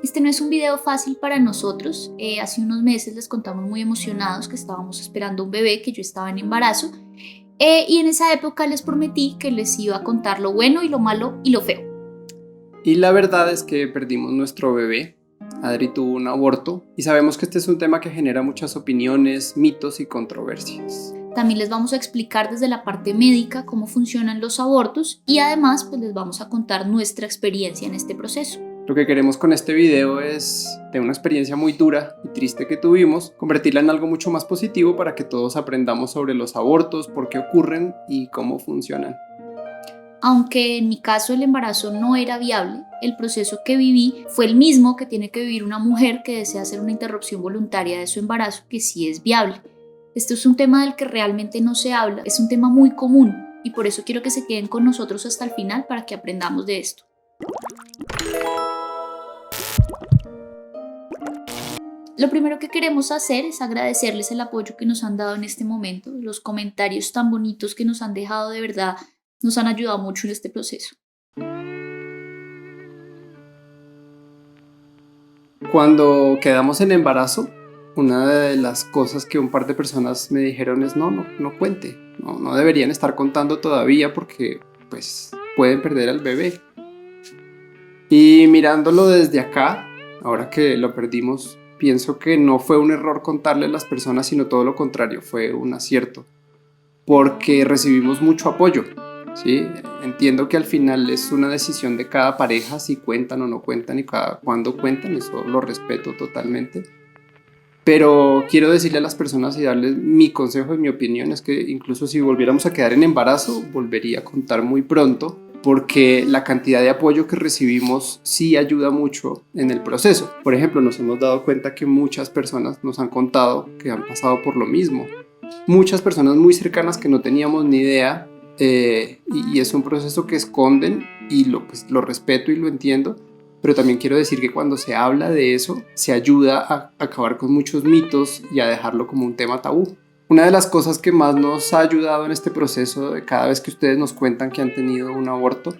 Este no es un video fácil para nosotros. Hace unos meses les contamos muy emocionados que estábamos esperando un bebé, que yo estaba en embarazo. Y en esa época les prometí que les iba a contar lo bueno y lo malo y lo feo. Y la verdad es que perdimos nuestro bebé. Adri tuvo un aborto y sabemos que este es un tema que genera muchas opiniones, mitos y controversias. También les vamos a explicar desde la parte médica cómo funcionan los abortos y además pues les vamos a contar nuestra experiencia en este proceso. Lo que queremos con este video es, de una experiencia muy dura y triste que tuvimos, convertirla en algo mucho más positivo para que todos aprendamos sobre los abortos, por qué ocurren y cómo funcionan. Aunque en mi caso el embarazo no era viable, el proceso que viví fue el mismo que tiene que vivir una mujer que desea hacer una interrupción voluntaria de su embarazo, que sí es viable. Este es un tema del que realmente no se habla, es un tema muy común y por eso quiero que se queden con nosotros hasta el final para que aprendamos de esto. Lo primero que queremos hacer es agradecerles el apoyo que nos han dado en este momento, los comentarios tan bonitos que nos han dejado, de verdad nos han ayudado mucho en este proceso. Cuando quedamos en embarazo, una de las cosas que un par de personas me dijeron es no cuente, no deberían estar contando todavía porque pues pueden perder al bebé. Y mirándolo desde acá, ahora que lo perdimos, pienso que no fue un error contarle a las personas, sino todo lo contrario, fue un acierto, porque recibimos mucho apoyo, ¿sí? Entiendo que al final es una decisión de cada pareja si cuentan o no cuentan y cuándo cuentan, eso lo respeto totalmente. Pero quiero decirle a las personas y darles mi consejo y mi opinión es que incluso si volviéramos a quedar en embarazo, volvería a contar muy pronto, porque la cantidad de apoyo que recibimos sí ayuda mucho en el proceso. Por ejemplo, nos hemos dado cuenta que muchas personas nos han contado que han pasado por lo mismo. Muchas personas muy cercanas que no teníamos ni idea, y es un proceso que esconden y pues, lo respeto y lo entiendo. Pero también quiero decir que cuando se habla de eso, se ayuda a acabar con muchos mitos y a dejarlo como un tema tabú. Una de las cosas que más nos ha ayudado en este proceso, de cada vez que ustedes nos cuentan que han tenido un aborto,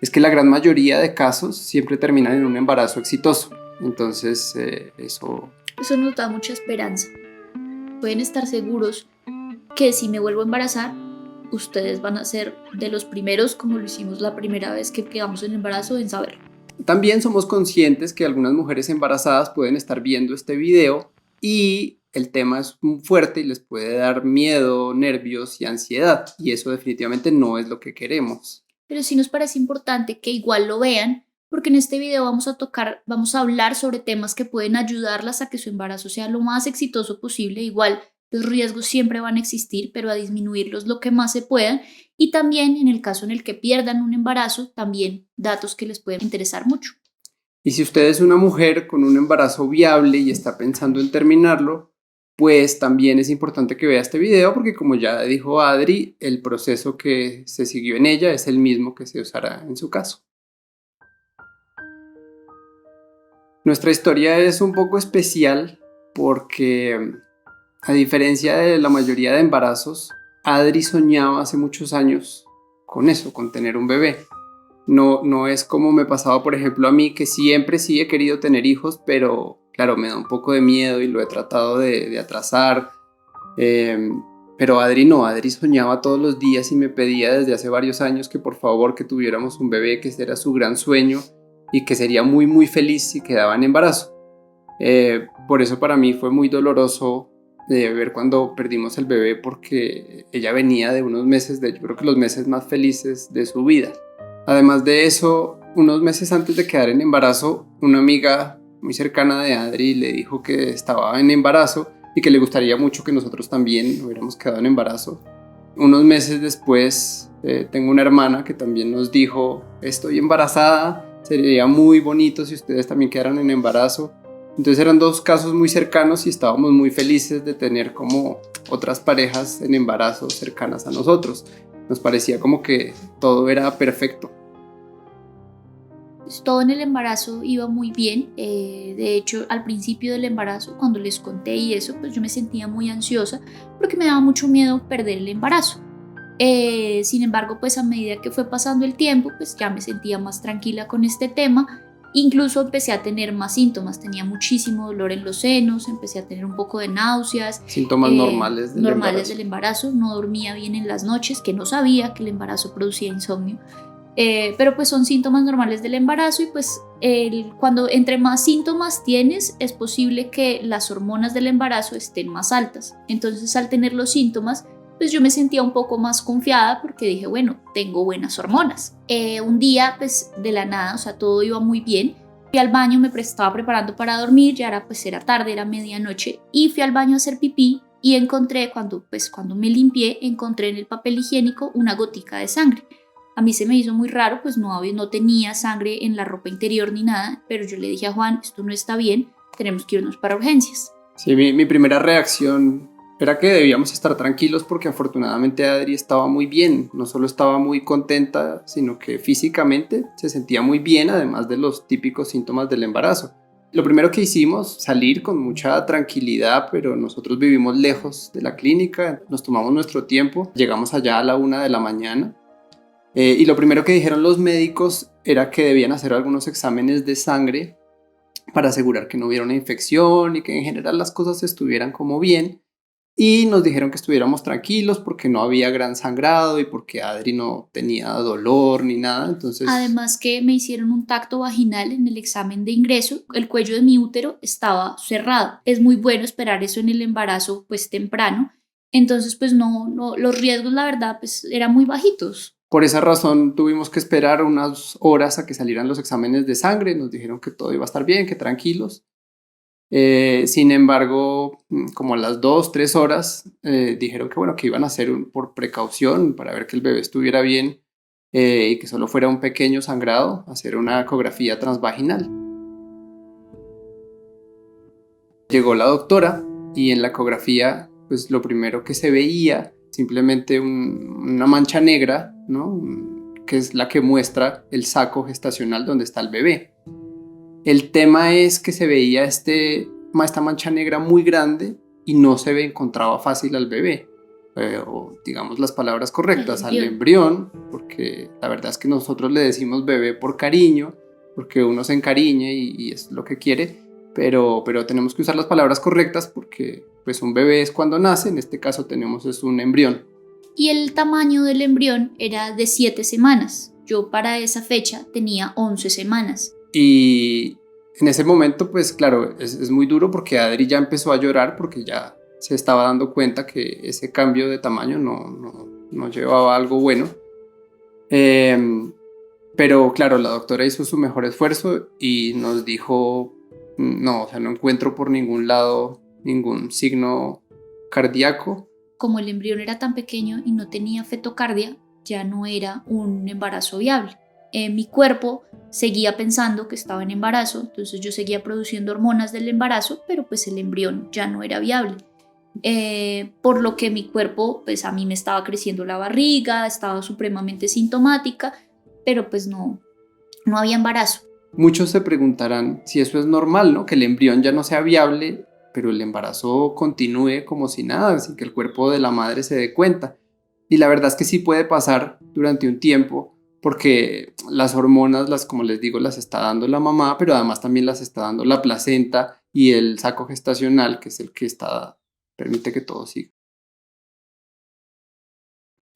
es que la gran mayoría de casos siempre terminan en un embarazo exitoso. Entonces, eso Nos da mucha esperanza. Pueden estar seguros que si me vuelvo a embarazar, ustedes van a ser de los primeros, como lo hicimos la primera vez que quedamos en embarazo, en saberlo. También somos conscientes que algunas mujeres embarazadas pueden estar viendo este video y el tema es muy fuerte y les puede dar miedo, nervios y ansiedad, y eso definitivamente no es lo que queremos. Pero sí nos parece importante que igual lo vean, porque en este video vamos a hablar sobre temas que pueden ayudarlas a que su embarazo sea lo más exitoso posible. Igual los riesgos siempre van a existir, pero a disminuirlos lo que más se puedan. Y también en el caso en el que pierdan un embarazo, también datos que les pueden interesar mucho. Y si usted es una mujer con un embarazo viable y está pensando en terminarlo, pues también es importante que vea este video porque, como ya dijo Adri, el proceso que se siguió en ella es el mismo que se usará en su caso. Nuestra historia es un poco especial porque, a diferencia de la mayoría de embarazos, Adri soñaba hace muchos años con eso, con tener un bebé. No es como me pasaba, por ejemplo, a mí, que siempre sí he querido tener hijos, pero claro, me da un poco de miedo y lo he tratado de atrasar. Pero Adri no, Adri soñaba todos los días y me pedía desde hace varios años que por favor que tuviéramos un bebé, que ese era su gran sueño y que sería muy muy feliz si quedaba en embarazo. Por eso para mí fue muy doloroso de ver cuando perdimos el bebé, porque ella venía de unos meses, yo creo que los meses más felices de su vida. Además de eso, unos meses antes de quedar en embarazo, una amiga muy cercana de Adri le dijo que estaba en embarazo y que le gustaría mucho que nosotros también hubiéramos quedado en embarazo. Unos meses después, tengo una hermana que también nos dijo: estoy embarazada, sería muy bonito si ustedes también quedaran en embarazo. Entonces eran dos casos muy cercanos y estábamos muy felices de tener como otras parejas en embarazo cercanas a nosotros. Nos parecía como que todo era perfecto. Pues todo en el embarazo iba muy bien. De hecho, al principio del embarazo, cuando les conté y eso, pues yo me sentía muy ansiosa porque me daba mucho miedo perder el embarazo. Sin embargo, pues a medida que fue pasando el tiempo, pues ya me sentía más tranquila con este tema Incluso empecé a tener más síntomas, tenía muchísimo dolor en los senos, empecé a tener un poco de náuseas. Síntomas normales del embarazo. Del embarazo, no dormía bien en las noches, que no sabía que el embarazo producía insomnio. Pero pues son síntomas normales del embarazo y pues cuando entre más síntomas tienes es posible que las hormonas del embarazo estén más altas. Entonces al tener los síntomas pues yo me sentía un poco más confiada porque dije bueno, tengo buenas hormonas. Un día pues de la nada, o sea todo iba muy bien, fui al baño, me estaba preparando para dormir, ya era tarde, era medianoche y fui al baño a hacer pipí y encontré, cuando me limpié, encontré en el papel higiénico una gotica de sangre. A mí se me hizo muy raro, pues no tenía sangre en la ropa interior ni nada, pero yo le dije a Juan, esto no está bien, tenemos que irnos para urgencias. Sí, mi primera reacción era que debíamos estar tranquilos porque afortunadamente Adri estaba muy bien, no solo estaba muy contenta, sino que físicamente se sentía muy bien, además de los típicos síntomas del embarazo. Lo primero que hicimos, salir con mucha tranquilidad, pero nosotros vivimos lejos de la clínica, nos tomamos nuestro tiempo, llegamos allá a la 1 de la mañana. Y lo primero que dijeron los médicos era que debían hacer algunos exámenes de sangre para asegurar que no hubiera una infección y que en general las cosas estuvieran como bien. Y nos dijeron que estuviéramos tranquilos porque no había gran sangrado y porque Adri no tenía dolor ni nada. Entonces, además que me hicieron un tacto vaginal en el examen de ingreso, el cuello de mi útero estaba cerrado. Es muy bueno esperar eso en el embarazo pues temprano. Entonces pues no, los riesgos la verdad pues eran muy bajitos. Por esa razón tuvimos que esperar unas horas a que salieran los exámenes de sangre. Nos dijeron que todo iba a estar bien, que tranquilos. Sin embargo, como a las 2, 3 horas, dijeron que bueno, que iban a hacer por precaución para ver que el bebé estuviera bien y que solo fuera un pequeño sangrado, hacer una ecografía transvaginal. Llegó la doctora y en la ecografía, pues lo primero que se veía simplemente una mancha negra, ¿no? Que es la que muestra el saco gestacional donde está el bebé. El tema es que se veía esta mancha negra muy grande y no se encontraba fácil al bebé, o digamos las palabras correctas, al embrión, porque la verdad es que nosotros le decimos bebé por cariño, porque uno se encariña y es lo que quiere, pero tenemos que usar las palabras correctas porque pues un bebé es cuando nace, en este caso es un embrión. Y el tamaño del embrión era de 7 semanas. Yo para esa fecha tenía 11 semanas. Y en ese momento, pues claro, es muy duro porque Adri ya empezó a llorar porque ya se estaba dando cuenta que ese cambio de tamaño no llevaba a algo bueno. Pero claro, la doctora hizo su mejor esfuerzo y nos dijo, no, o sea, no encuentro por ningún lado ningún signo cardíaco. Como el embrión era tan pequeño y no tenía fetocardia, ya no era un embarazo viable. Mi cuerpo seguía pensando que estaba en embarazo, entonces yo seguía produciendo hormonas del embarazo, pero pues el embrión ya no era viable. Por lo que mi cuerpo, pues a mí me estaba creciendo la barriga, estaba supremamente sintomática, pero pues no había embarazo. Muchos se preguntarán si eso es normal, ¿no? Que el embrión ya no sea viable, pero el embarazo continúe como si nada, sin que el cuerpo de la madre se dé cuenta. Y la verdad es que sí puede pasar durante un tiempo, porque las hormonas, como les digo, las está dando la mamá, pero además también las está dando la placenta y el saco gestacional, que es el que permite que todo siga.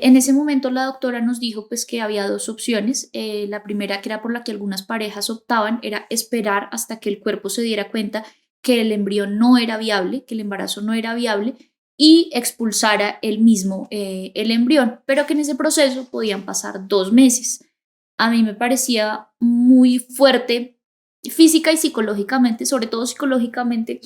En ese momento la doctora nos dijo pues que había 2 opciones. La primera, que era por la que algunas parejas optaban, era esperar hasta que el cuerpo se diera cuenta que el embrión no era viable, que el embarazo no era viable y expulsara él mismo el embrión, pero que en ese proceso podían pasar 2 meses. A mí me parecía muy fuerte física y psicológicamente, sobre todo psicológicamente,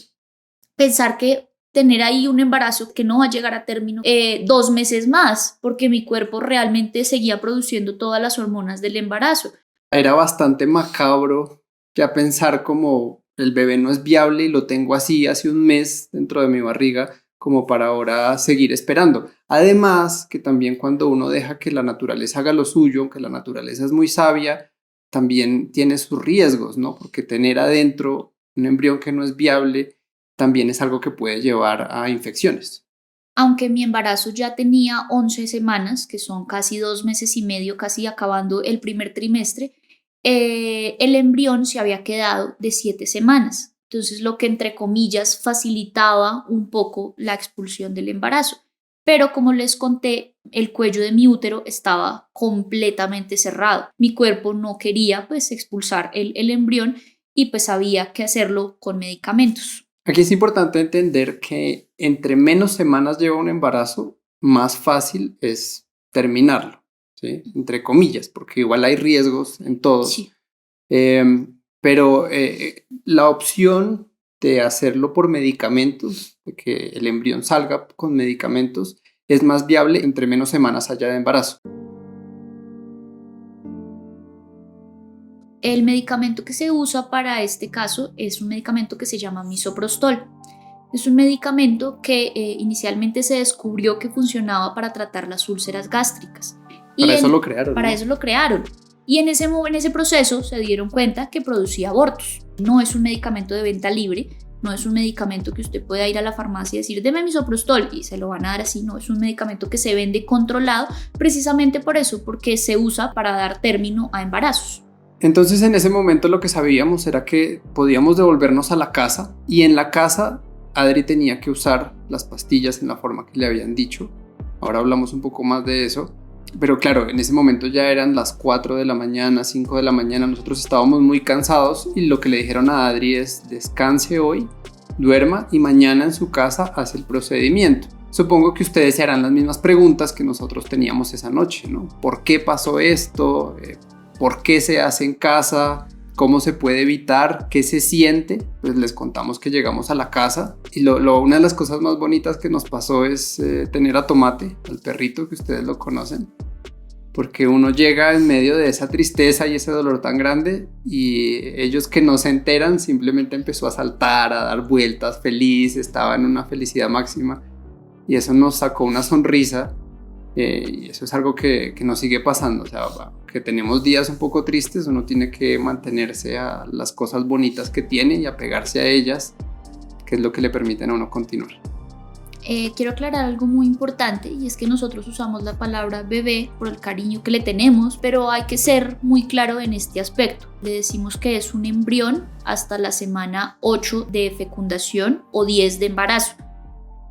pensar que tener ahí un embarazo que no va a llegar a término 2 meses más, porque mi cuerpo realmente seguía produciendo todas las hormonas del embarazo. Era bastante macabro ya pensar como el bebé no es viable y lo tengo así hace un mes dentro de mi barriga, como para ahora seguir esperando. Además, que también cuando uno deja que la naturaleza haga lo suyo, aunque la naturaleza es muy sabia, también tiene sus riesgos, ¿no? Porque tener adentro un embrión que no es viable también es algo que puede llevar a infecciones. Aunque mi embarazo ya tenía 11 semanas, que son casi 2 meses y medio, casi acabando el primer trimestre, el embrión se había quedado de 7 semanas. Entonces, lo que entre comillas facilitaba un poco la expulsión del embarazo. Pero como les conté, el cuello de mi útero estaba completamente cerrado. Mi cuerpo no quería pues expulsar el embrión y pues había que hacerlo con medicamentos. Aquí es importante entender que entre menos semanas lleva un embarazo, más fácil es terminarlo, ¿sí? Entre comillas, porque igual hay riesgos en todos. Sí. Pero la opción de hacerlo por medicamentos, de que el embrión salga con medicamentos, es más viable entre menos semanas haya de embarazo. El medicamento que se usa para este caso es un medicamento que se llama misoprostol. Es un medicamento que inicialmente se descubrió que funcionaba para tratar las úlceras gástricas. Para eso lo crearon, Para ¿no? eso lo crearon. Y en ese proceso se dieron cuenta que producía abortos. No es un medicamento de venta libre, no es un medicamento que usted pueda ir a la farmacia y decir, deme misoprostol y se lo van a dar así. No, es un medicamento que se vende controlado precisamente por eso, porque se usa para dar término a embarazos. Entonces en ese momento lo que sabíamos era que podíamos devolvernos a la casa y en la casa Adri tenía que usar las pastillas en la forma que le habían dicho. Ahora hablamos un poco más de eso. Pero claro, en ese momento ya eran las 4 de la mañana, 5 de la mañana, nosotros estábamos muy cansados y lo que le dijeron a Adri es descanse hoy, duerma y mañana en su casa hace el procedimiento. Supongo que ustedes se harán las mismas preguntas que nosotros teníamos esa noche, ¿no? ¿Por qué pasó esto? ¿Por qué se hace en casa? ¿Cómo se puede evitar? ¿Qué se siente? Pues les contamos que llegamos a la casa y una de las cosas más bonitas que nos pasó es tener a Tomate, al perrito que ustedes lo conocen, porque uno llega en medio de esa tristeza y ese dolor tan grande y ellos que no se enteran simplemente empezó a saltar, a dar vueltas feliz, estaba en una felicidad máxima y eso nos sacó una sonrisa. Y eso es algo que nos sigue pasando, o sea, que tenemos días un poco tristes, uno tiene que mantenerse a las cosas bonitas que tiene y apegarse a ellas, que es lo que le permiten a uno continuar. Quiero aclarar algo muy importante y es que nosotros usamos la palabra bebé por el cariño que le tenemos, pero hay que ser muy claro en este aspecto. Le decimos que es un embrión hasta la semana 8 de fecundación o 10 de embarazo.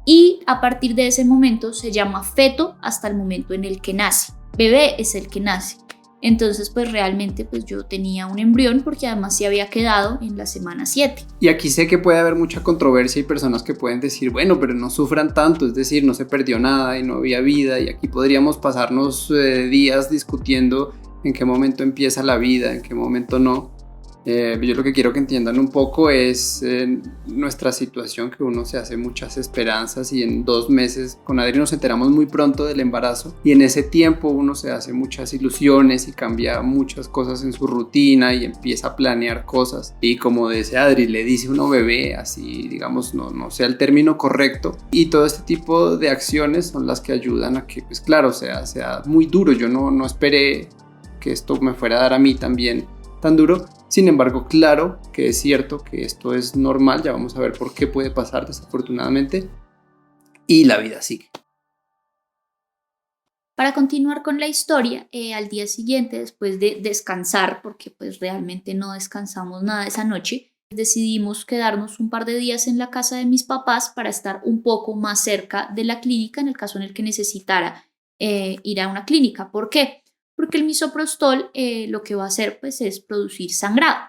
Y a partir de ese momento se llama feto hasta el momento en el que nace. Bebé es el que nace. Entonces, pues realmente pues yo tenía un embrión porque además se había quedado en la semana 7. Y aquí sé que puede haber mucha controversia y personas que pueden decir, bueno, pero no sufran tanto, es decir, no se perdió nada y no había vida y aquí podríamos pasarnos días discutiendo en qué momento empieza la vida, en qué momento no. Yo lo que quiero que entiendan un poco es nuestra situación, que uno se hace muchas esperanzas y en 2 meses con Adri nos enteramos muy pronto del embarazo y en ese tiempo uno se hace muchas ilusiones y cambia muchas cosas en su rutina y empieza a planear cosas y como dice Adri, le dice uno bebé, así digamos no sea el término correcto y todo este tipo de acciones son las que ayudan a que pues claro sea muy duro. Yo no esperé que esto me fuera a dar a mí también tan duro. Sin embargo, claro que es cierto que esto es normal, ya vamos a ver por qué puede pasar desafortunadamente, y la vida sigue. Para continuar con la historia, al día siguiente, después de descansar, porque pues realmente no descansamos nada esa noche, decidimos quedarnos un par de días en la casa de mis papás para estar un poco más cerca de la clínica en el caso en el que necesitara ir a una clínica. ¿Por qué? Porque el misoprostol lo que va a hacer pues es producir sangrado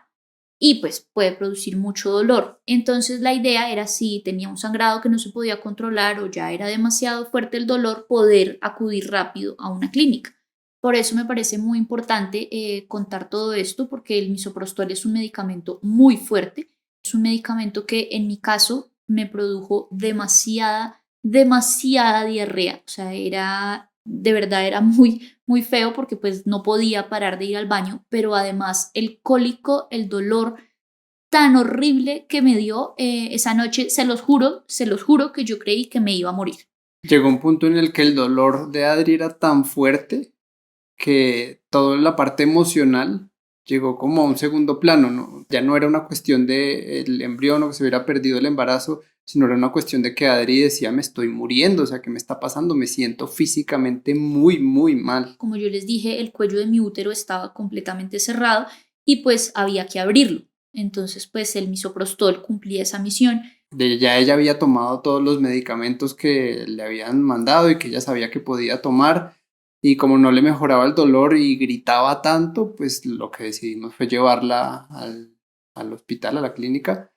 y pues puede producir mucho dolor. Entonces la idea era, si tenía un sangrado que no se podía controlar o ya era demasiado fuerte el dolor, poder acudir rápido a una clínica. Por eso me parece muy importante contar todo esto, porque el misoprostol es un medicamento muy fuerte, es un medicamento que en mi caso me produjo demasiada diarrea, o sea, de verdad era muy feo porque pues no podía parar de ir al baño, pero además el cólico, el dolor tan horrible que me dio esa noche, se los juro que yo creí que me iba a morir. Llegó un punto en el que el dolor de Adri era tan fuerte que toda la parte emocional llegó como a un segundo plano, ¿no? Ya no era una cuestión del embrión o que se hubiera perdido el embarazo, sino era una cuestión de que Adri decía, me estoy muriendo, o sea, ¿qué me está pasando? Me siento físicamente muy mal. Como yo les dije, el cuello de mi útero estaba completamente cerrado y pues había que abrirlo. Entonces pues el misoprostol cumplía esa misión. Ya ella había tomado todos los medicamentos que le habían mandado y que ella sabía que podía tomar, y como no le mejoraba el dolor y gritaba tanto, pues lo que decidimos fue llevarla al hospital, a la clínica,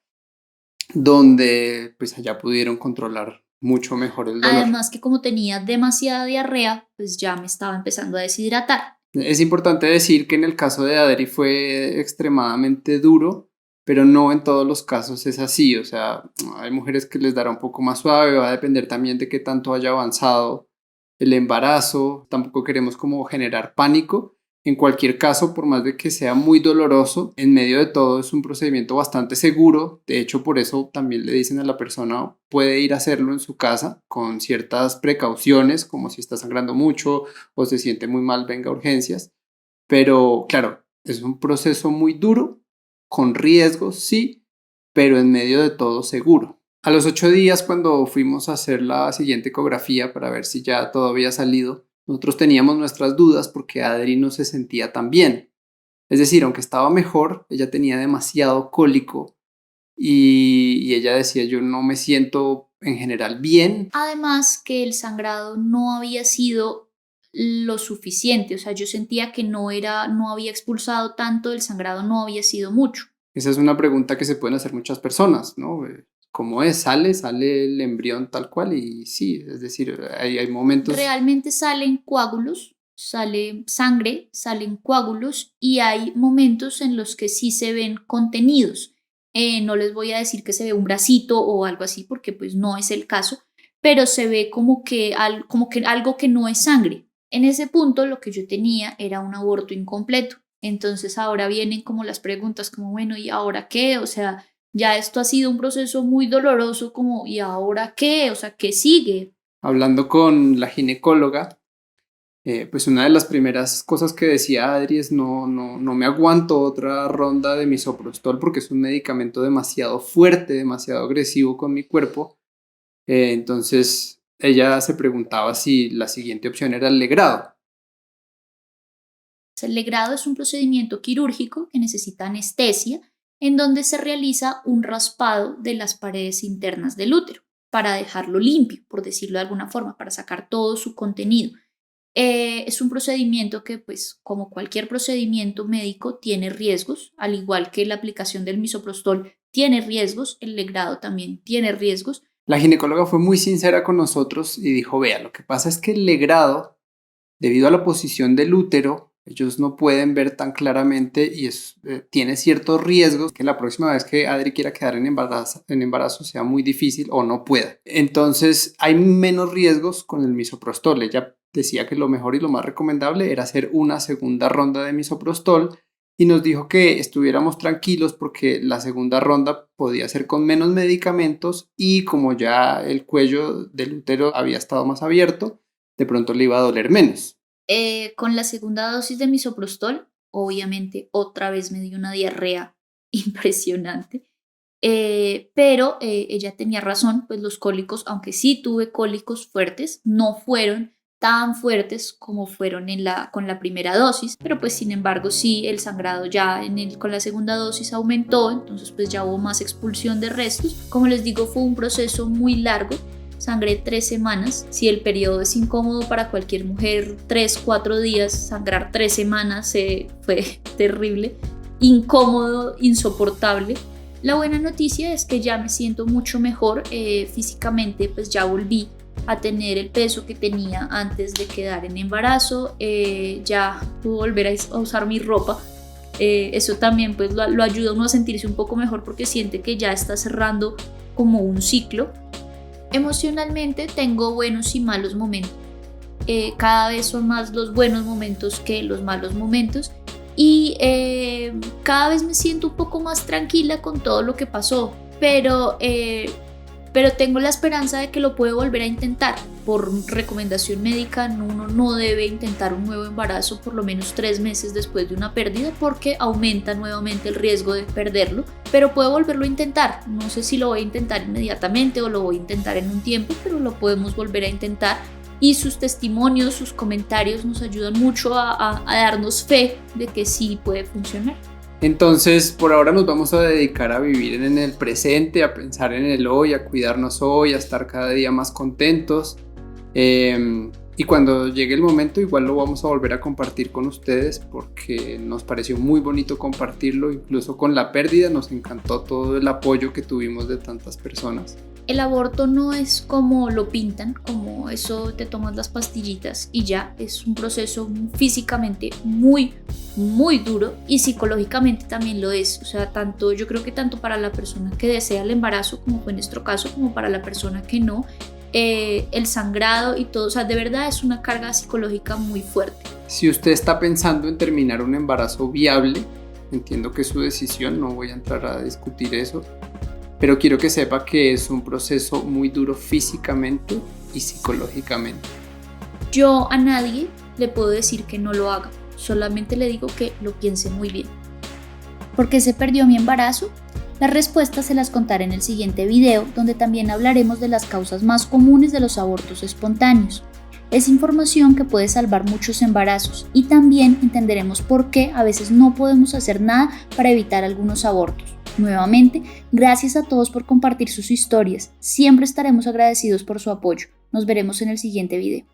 donde pues allá pudieron controlar mucho mejor el dolor. Además que como tenía demasiada diarrea, pues ya me estaba empezando a deshidratar. Es importante decir que en el caso de Adri fue extremadamente duro, pero no en todos los casos es así. O sea, hay mujeres que les dará un poco más suave, va a depender también de qué tanto haya avanzado el embarazo. Tampoco queremos como generar pánico. En cualquier caso, por más de que sea muy doloroso, en medio de todo es un procedimiento bastante seguro. De hecho, por eso también le dicen a la persona, puede ir a hacerlo en su casa con ciertas precauciones, como si está sangrando mucho o se siente muy mal, venga a urgencias. Pero claro, es un proceso muy duro, con riesgos, sí, pero en medio de todo seguro. A los 8 días, cuando fuimos a hacer la siguiente ecografía para ver si ya todo había salido, nosotros teníamos nuestras dudas porque Adri no se sentía tan bien. Es decir, aunque estaba mejor, ella tenía demasiado cólico y ella decía, yo no me siento en general bien. Además que el sangrado no había sido lo suficiente, o sea, yo sentía que no había expulsado tanto, el sangrado no había sido mucho. Esa es una pregunta que se pueden hacer muchas personas, ¿no? ¿Cómo es? Sale el embrión tal cual? Y sí, es decir, hay momentos... Realmente salen coágulos, sale sangre, salen coágulos y hay momentos en los que sí se ven contenidos. No les voy a decir que se ve un bracito o algo así porque pues no es el caso, pero se ve como que algo que no es sangre. En ese punto lo que yo tenía era un aborto incompleto. Entonces ahora vienen como las preguntas como, bueno, ¿y ahora qué? O sea, ya esto ha sido un proceso muy doloroso, como, ¿y ahora qué? O sea, ¿qué sigue? Hablando con la ginecóloga, pues una de las primeras cosas que decía Adri es no me aguanto otra ronda de misoprostol porque es un medicamento demasiado fuerte, demasiado agresivo con mi cuerpo. Entonces ella se preguntaba si la siguiente opción era el legrado. El legrado es un procedimiento quirúrgico que necesita anestesia, en donde se realiza un raspado de las paredes internas del útero para dejarlo limpio, por decirlo de alguna forma, para sacar todo su contenido. Es un procedimiento que, pues, como cualquier procedimiento médico, tiene riesgos, al igual que la aplicación del misoprostol tiene riesgos, el legrado también tiene riesgos. La ginecóloga fue muy sincera con nosotros y dijo, vea, lo que pasa es que el legrado, debido a la posición del útero, ellos no pueden ver tan claramente y tiene ciertos riesgos que la próxima vez que Adri quiera quedar en embarazo sea muy difícil o no pueda. Entonces hay menos riesgos con el misoprostol. Ella decía que lo mejor y lo más recomendable era hacer una segunda ronda de misoprostol y nos dijo que estuviéramos tranquilos porque la segunda ronda podía ser con menos medicamentos y como ya el cuello del útero había estado más abierto, de pronto le iba a doler menos. Con la segunda dosis de misoprostol, obviamente otra vez me dio una diarrea impresionante, pero ella tenía razón, pues los cólicos, aunque sí tuve cólicos fuertes, no fueron tan fuertes como fueron con la primera dosis, pero pues sin embargo sí el sangrado ya con la segunda dosis aumentó, entonces pues ya hubo más expulsión de restos. Como les digo, fue un proceso muy largo. Sangré 3 semanas. Si el periodo es incómodo para cualquier mujer, 3-4 días, sangrar 3 semanas fue terrible, incómodo, insoportable. La buena noticia es que ya me siento mucho mejor físicamente, pues ya volví a tener el peso que tenía antes de quedar en embarazo, ya puedo volver a usar mi ropa. Eso también pues lo ayuda a uno a sentirse un poco mejor porque siente que ya está cerrando como un ciclo. Emocionalmente tengo buenos y malos momentos. Cada vez son más los buenos momentos que los malos momentos y cada vez me siento un poco más tranquila con todo lo que pasó, pero tengo la esperanza de que lo puedo volver a intentar. Por recomendación médica, uno no debe intentar un nuevo embarazo por lo menos 3 meses después de una pérdida porque aumenta nuevamente el riesgo de perderlo, pero puedo volverlo a intentar. No sé si lo voy a intentar inmediatamente o lo voy a intentar en un tiempo, pero lo podemos volver a intentar y sus testimonios, sus comentarios nos ayudan mucho a darnos fe de que sí puede funcionar. Entonces, por ahora nos vamos a dedicar a vivir en el presente, a pensar en el hoy, a cuidarnos hoy, a estar cada día más contentos. Y cuando llegue el momento, igual lo vamos a volver a compartir con ustedes porque nos pareció muy bonito compartirlo, incluso con la pérdida. Nos encantó todo el apoyo que tuvimos de tantas personas. El aborto no es como lo pintan, como eso te tomas las pastillitas y ya. Es un proceso físicamente muy, muy duro y psicológicamente también lo es. O sea, yo creo que tanto para la persona que desea el embarazo, como fue en nuestro caso, como para la persona que no, el sangrado y todo, o sea, de verdad es una carga psicológica muy fuerte. Si usted está pensando en terminar un embarazo viable, entiendo que es su decisión, no voy a entrar a discutir eso, pero quiero que sepa que es un proceso muy duro físicamente y psicológicamente. Yo a nadie le puedo decir que no lo haga, solamente le digo que lo piense muy bien. ¿Por qué se perdió mi embarazo? Las respuestas se las contaré en el siguiente video, donde también hablaremos de las causas más comunes de los abortos espontáneos. Es información que puede salvar muchos embarazos y también entenderemos por qué a veces no podemos hacer nada para evitar algunos abortos. Nuevamente, gracias a todos por compartir sus historias. Siempre estaremos agradecidos por su apoyo. Nos veremos en el siguiente video.